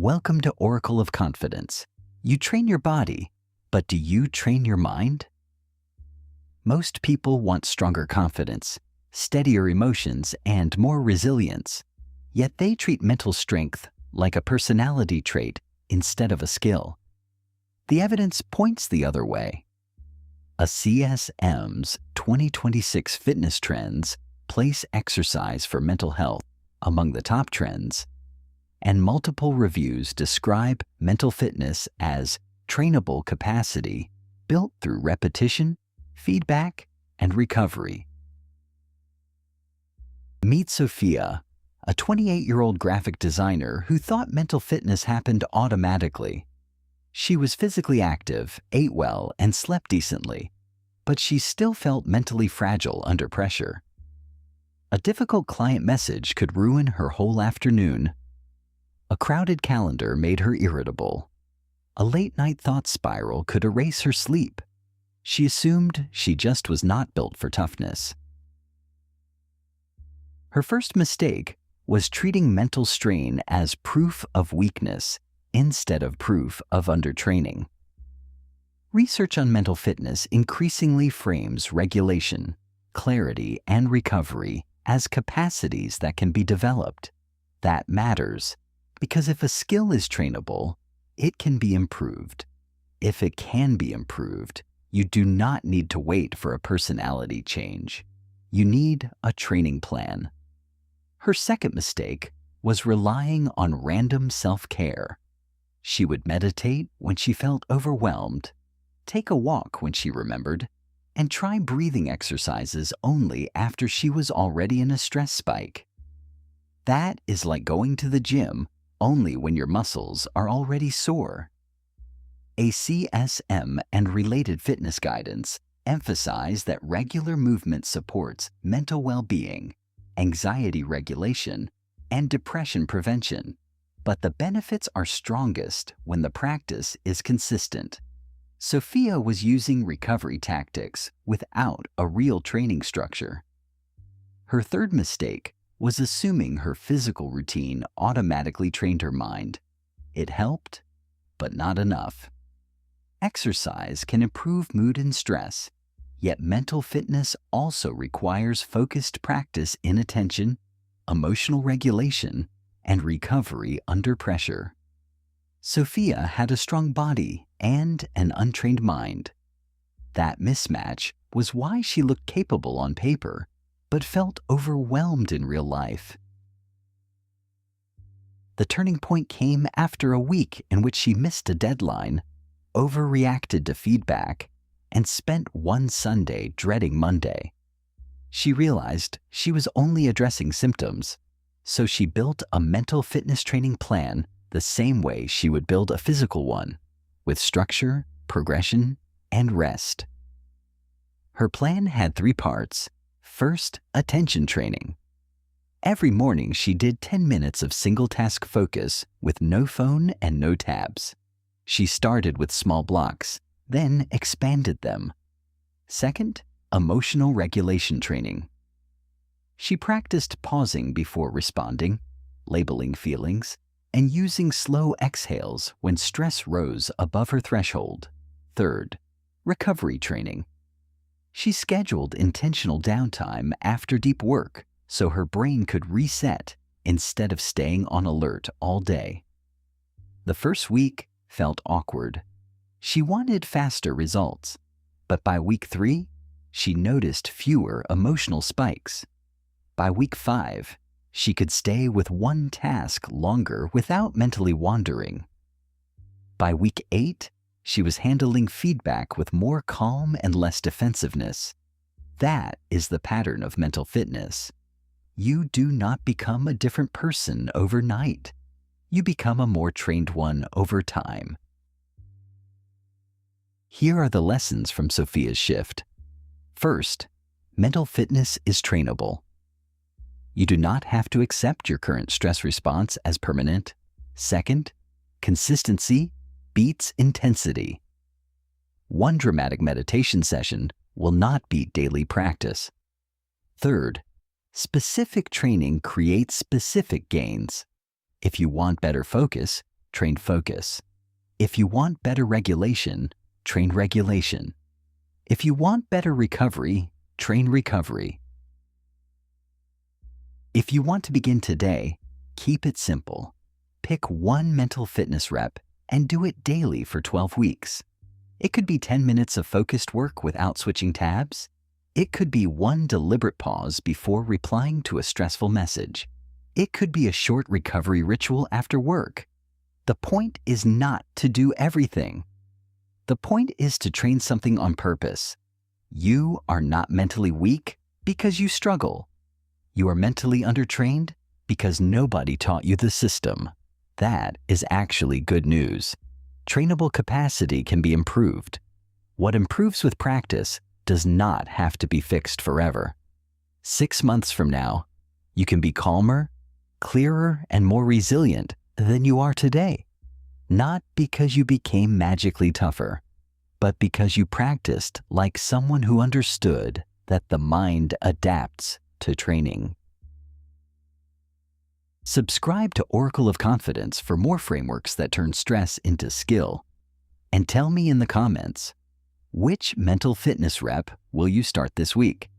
Welcome to Oracle of Confidence. You train your body, but do you train your mind? Most people want stronger confidence, steadier emotions, and more resilience. Yet they treat mental strength like a personality trait instead of a skill. The evidence points the other way. A CSM's 2026 fitness trends place exercise for mental health among the top trends, and multiple reviews describe mental fitness as trainable capacity built through repetition, feedback, and recovery. Meet Sophia, a 28-year-old graphic designer who thought mental fitness happened automatically. She was physically active, ate well, and slept decently, but she still felt mentally fragile under pressure. A difficult client message could ruin her whole afternoon. A crowded calendar made her irritable. A late-night thought spiral could erase her sleep. She assumed she just was not built for toughness. Her first mistake was treating mental strain as proof of weakness instead of proof of undertraining. Research on mental fitness increasingly frames regulation, clarity, and recovery as capacities that can be developed. That matters, because if a skill is trainable, it can be improved. If it can be improved, you do not need to wait for a personality change. You need a training plan. Her second mistake was relying on random self-care. She would meditate when she felt overwhelmed, take a walk when she remembered, and try breathing exercises only after she was already in a stress spike. That is like going to the gym only when your muscles are already sore. ACSM and related fitness guidance emphasize that regular movement supports mental well-being, anxiety regulation, and depression prevention, but the benefits are strongest when the practice is consistent. Sophia was using recovery tactics without a real training structure. Her third mistake was assuming her physical routine automatically trained her mind. It helped, but not enough. Exercise can improve mood and stress, yet mental fitness also requires focused practice in attention, emotional regulation, and recovery under pressure. Sophia had a strong body and an untrained mind. That mismatch was why she looked capable on paper, but felt overwhelmed in real life. The turning point came after a week in which she missed a deadline, overreacted to feedback, and spent one Sunday dreading Monday. She realized she was only addressing symptoms, so she built a mental fitness training plan the same way she would build a physical one, with structure, progression, and rest. Her plan had 3 parts. First, attention training. Every morning she did 10 minutes of single-task focus with no phone and no tabs. She started with small blocks, then expanded them. Second, emotional regulation training. She practiced pausing before responding, labeling feelings, and using slow exhales when stress rose above her threshold. Third, recovery training. She scheduled intentional downtime after deep work so her brain could reset instead of staying on alert all day. The first week felt awkward. She wanted faster results, but by week 3, she noticed fewer emotional spikes. By week 5, she could stay with one task longer without mentally wandering. By week 8, she was handling feedback with more calm and less defensiveness. That is the pattern of mental fitness. You do not become a different person overnight. You become a more trained one over time. Here are the lessons from Sophia's shift. First, mental fitness is trainable. You do not have to accept your current stress response as permanent. Second, consistency beats intensity. One dramatic meditation session will not beat daily practice. Third, specific training creates specific gains. If you want better focus, train focus. If you want better regulation, train regulation. If you want better recovery, train recovery. If you want to begin today, keep it simple. Pick one mental fitness rep and do it daily for 12 weeks. It could be 10 minutes of focused work without switching tabs. It could be one deliberate pause before replying to a stressful message. It could be a short recovery ritual after work. The point is not to do everything. The point is to train something on purpose. You are not mentally weak because you struggle. You are mentally undertrained because nobody taught you the system. That is actually good news. Trainable capacity can be improved. What improves with practice does not have to be fixed forever. 6 months from now, you can be calmer, clearer, and more resilient than you are today. Not because you became magically tougher, but because you practiced like someone who understood that the mind adapts to training. Subscribe to Oracle of Confidence for more frameworks that turn stress into skill. And tell me in the comments, which mental fitness rep will you start this week?